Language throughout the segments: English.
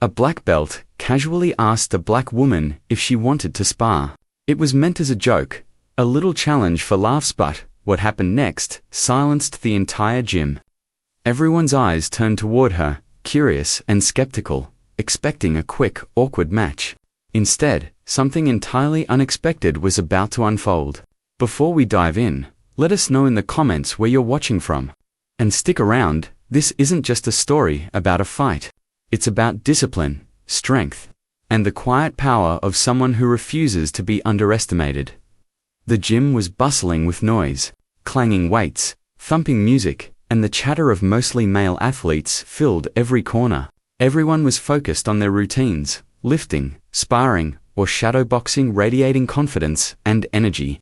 A black belt casually asked a black woman if she wanted to spar. It was meant as a joke, a little challenge for laughs, but what happened next silenced the entire gym. Everyone's eyes turned toward her, curious and skeptical, expecting a quick, awkward match. Instead, something entirely unexpected was about to unfold. Before we dive in, let us know in the comments where you're watching from. And stick around, this isn't just a story about a fight. It's about discipline, strength, and the quiet power of someone who refuses to be underestimated. The gym was bustling with noise, clanging weights, thumping music, and the chatter of mostly male athletes filled every corner. Everyone was focused on their routines, lifting, sparring, or shadowboxing, radiating confidence and energy.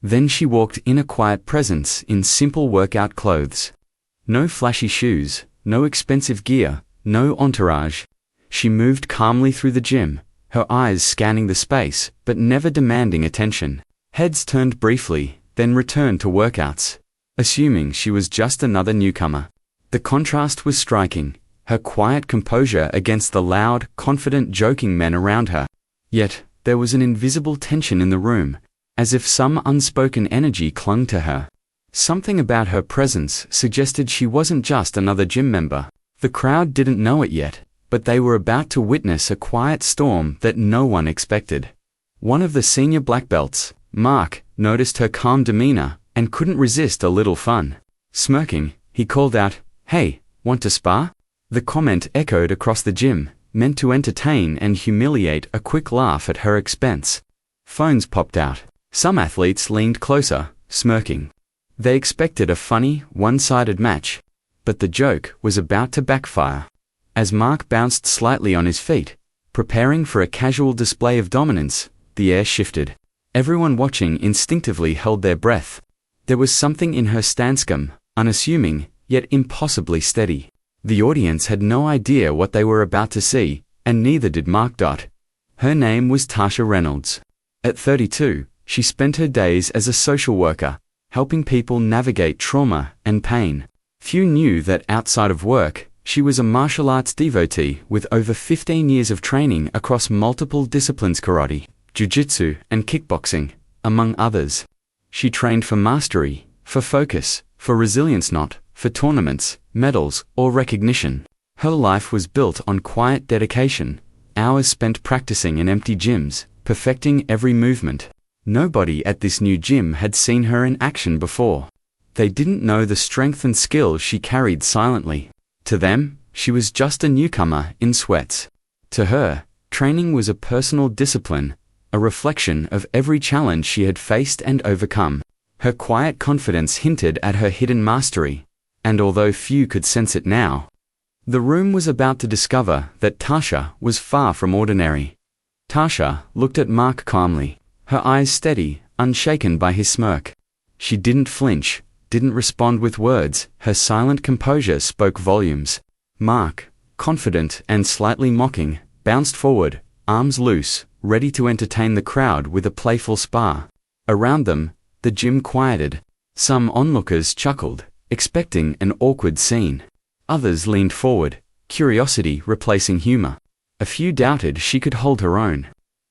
Then she walked in, a quiet presence in simple workout clothes. No flashy shoes, no expensive gear, no entourage. She moved calmly through the gym, her eyes scanning the space, but never demanding attention. Heads turned briefly, then returned to workouts, assuming she was just another newcomer. The contrast was striking, her quiet composure against the loud, confident, joking men around her. Yet, there was an invisible tension in the room, as if some unspoken energy clung to her. Something about her presence suggested she wasn't just another gym member. The crowd didn't know it yet, but they were about to witness a quiet storm that no one expected. One of the senior black belts, Mark, noticed her calm demeanor and couldn't resist a little fun. Smirking, he called out, "Hey, want to spar?" The comment echoed across the gym, meant to entertain and humiliate, a quick laugh at her expense. Phones popped out. Some athletes leaned closer, smirking. They expected a funny, one-sided match, but the joke was about to backfire. As Mark bounced slightly on his feet, preparing for a casual display of dominance, the air shifted. Everyone watching instinctively held their breath. There was something in her stance, unassuming, yet impossibly steady. The audience had no idea what they were about to see, and neither did Mark. Her name was Tasha Reynolds. At 32, she spent her days as a social worker, helping people navigate trauma and pain. Few knew that outside of work, she was a martial arts devotee with over 15 years of training across multiple disciplines: karate, jiu-jitsu, and kickboxing, among others. She trained for mastery, for focus, for resilience, not for tournaments, medals, or recognition. Her life was built on quiet dedication, hours spent practicing in empty gyms, perfecting every movement. Nobody at this new gym had seen her in action before. They didn't know the strength and skill she carried silently. To them, she was just a newcomer in sweats. To her, training was a personal discipline, a reflection of every challenge she had faced and overcome. Her quiet confidence hinted at her hidden mastery, and although few could sense it now, the room was about to discover that Tasha was far from ordinary. Tasha looked at Mark calmly, her eyes steady, unshaken by his smirk. She didn't flinch, didn't respond with words. Her silent composure spoke volumes. Mark, confident and slightly mocking, bounced forward, arms loose, ready to entertain the crowd with a playful spar. Around them, the gym quieted. Some onlookers chuckled, expecting an awkward scene. Others leaned forward, curiosity replacing humor. A few doubted she could hold her own.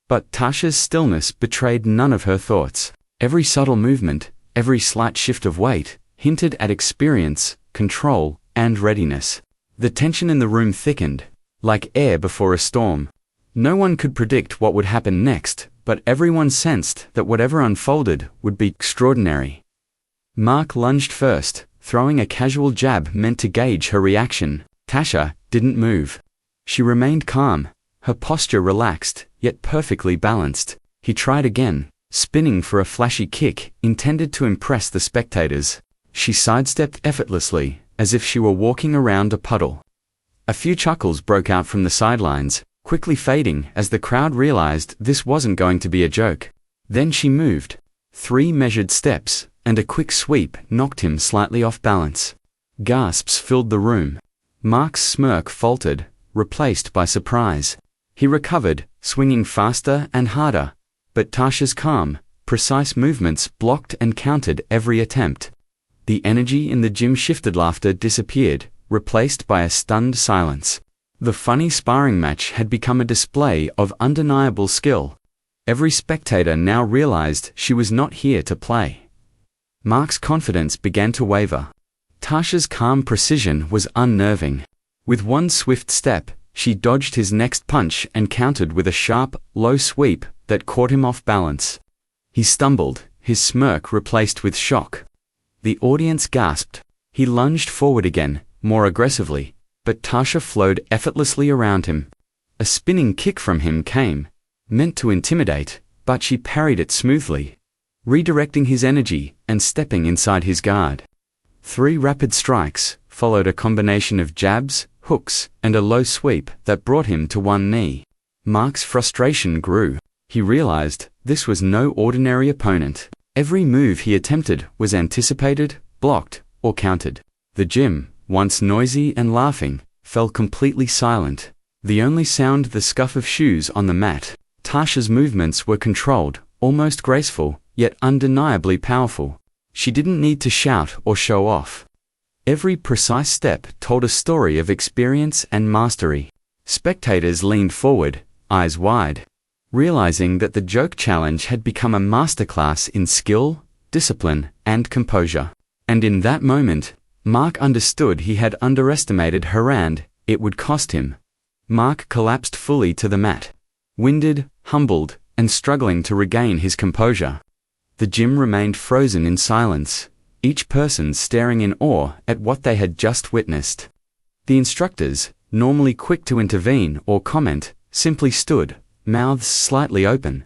But Tasha's stillness betrayed none of her thoughts. Every subtle movement, every slight shift of weight, hinted at experience, control, and readiness. The tension in the room thickened, like air before a storm. No one could predict what would happen next, but everyone sensed that whatever unfolded would be extraordinary. Mark lunged first, throwing a casual jab meant to gauge her reaction. Tasha didn't move. She remained calm, her posture relaxed, yet perfectly balanced. He tried again, spinning for a flashy kick intended to impress the spectators. She sidestepped effortlessly, as if she were walking around a puddle. A few chuckles broke out from the sidelines, quickly fading as the crowd realized this wasn't going to be a joke. Then she moved. 3 measured steps, and a quick sweep knocked him slightly off balance. Gasps filled the room. Mark's smirk faltered, replaced by surprise. He recovered, swinging faster and harder, but Tasha's calm, precise movements blocked and countered every attempt. The energy in the gym shifted. Laughter disappeared, replaced by a stunned silence. The funny sparring match had become a display of undeniable skill. Every spectator now realized she was not here to play. Mark's confidence began to waver. Tasha's calm precision was unnerving. With one swift step, she dodged his next punch and countered with a sharp, low sweep that caught him off balance. He stumbled, his smirk replaced with shock. The audience gasped. He lunged forward again, more aggressively, but Tasha flowed effortlessly around him. A spinning kick from him came, meant to intimidate, but she parried it smoothly, redirecting his energy and stepping inside his guard. 3 rapid strikes followed a combination of jabs, hooks, and a low sweep that brought him to one knee. Mark's frustration grew. He realized this was no ordinary opponent. Every move he attempted was anticipated, blocked, or countered. The gym, once noisy and laughing, fell completely silent. The only sound the scuff of shoes on the mat. Tasha's movements were controlled, almost graceful, yet undeniably powerful. She didn't need to shout or show off. Every precise step told a story of experience and mastery. Spectators leaned forward, eyes wide, realizing that the joke challenge had become a masterclass in skill, discipline, and composure. And in that moment, Mark understood he had underestimated her and it would cost him. Mark collapsed fully to the mat, winded, humbled, and struggling to regain his composure. The gym remained frozen in silence, each person staring in awe at what they had just witnessed. The instructors, normally quick to intervene or comment, simply stood, mouths slightly open.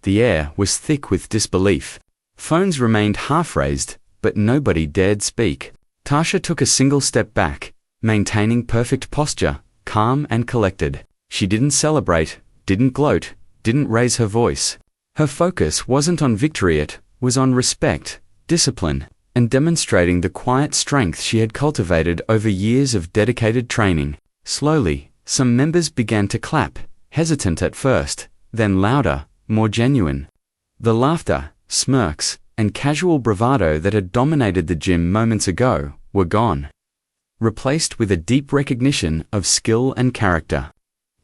The air was thick with disbelief. Phones remained half-raised, but nobody dared speak. Tasha took a single step back, maintaining perfect posture, calm and collected. She didn't celebrate, didn't gloat, didn't raise her voice. Her focus wasn't on victory, it was on respect, discipline, and demonstrating the quiet strength she had cultivated over years of dedicated training. Slowly, some members began to clap, hesitant at first, then louder, more genuine. The laughter, smirks, and casual bravado that had dominated the gym moments ago were gone, replaced with a deep recognition of skill and character.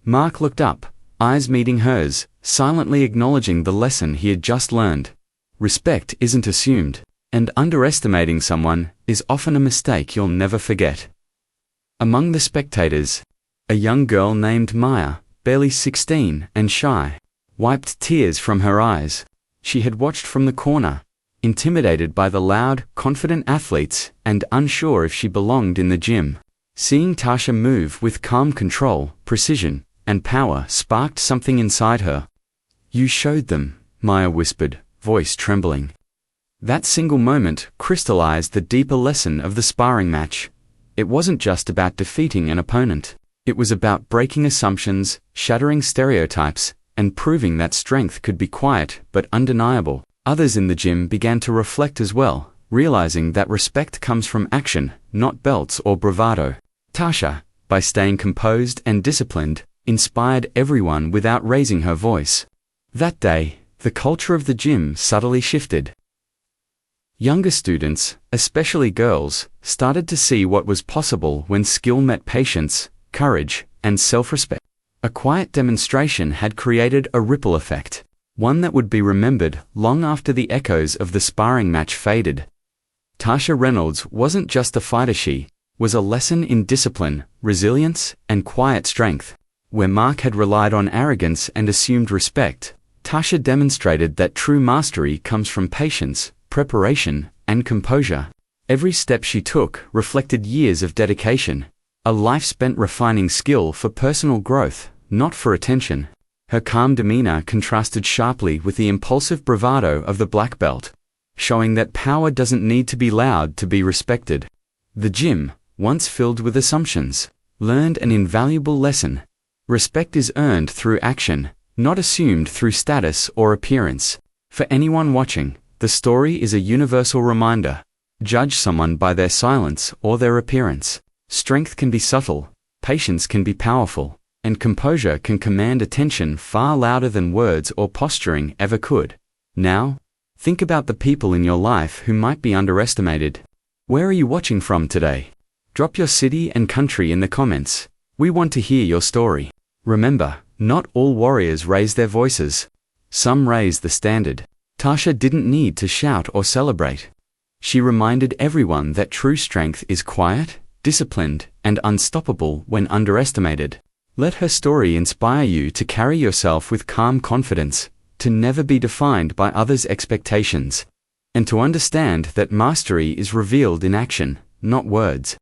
Mark looked up, eyes meeting hers, silently acknowledging the lesson he had just learned. Respect isn't assumed, and underestimating someone is often a mistake you'll never forget. Among the spectators, a young girl named Maya, barely 16 and shy, wiped tears from her eyes. She had watched from the corner, intimidated by the loud, confident athletes and unsure if she belonged in the gym. Seeing Tasha move with calm control, precision, and power sparked something inside her. "You showed them," Maya whispered, voice trembling. That single moment crystallized the deeper lesson of the sparring match. It wasn't just about defeating an opponent. It was about breaking assumptions, shattering stereotypes, and proving that strength could be quiet but undeniable. Others in the gym began to reflect as well, realizing that respect comes from action, not belts or bravado. Tasha, by staying composed and disciplined, inspired everyone without raising her voice. That day, the culture of the gym subtly shifted. Younger students, especially girls, started to see what was possible when skill met patience, courage, and self-respect. A quiet demonstration had created a ripple effect, one that would be remembered long after the echoes of the sparring match faded. Tasha Reynolds wasn't just a fighter, she was a lesson in discipline, resilience, and quiet strength. Where Mark had relied on arrogance and assumed respect, Tasha demonstrated that true mastery comes from patience, preparation, and composure. Every step she took reflected years of dedication, a life spent refining skill for personal growth, not for attention. Her calm demeanor contrasted sharply with the impulsive bravado of the black belt, showing that power doesn't need to be loud to be respected. The gym, once filled with assumptions, learned an invaluable lesson. Respect is earned through action, not assumed through status or appearance. For anyone watching, the story is a universal reminder. Judge someone by their silence or their appearance. Strength can be subtle, patience can be powerful, and composure can command attention far louder than words or posturing ever could. Now, think about the people in your life who might be underestimated. Where are you watching from today? Drop your city and country in the comments. We want to hear your story. Remember, not all warriors raise their voices. Some raise the standard. Tasha didn't need to shout or celebrate. She reminded everyone that true strength is quiet, disciplined, and unstoppable when underestimated. Let her story inspire you to carry yourself with calm confidence, to never be defined by others' expectations, and to understand that mastery is revealed in action, not words.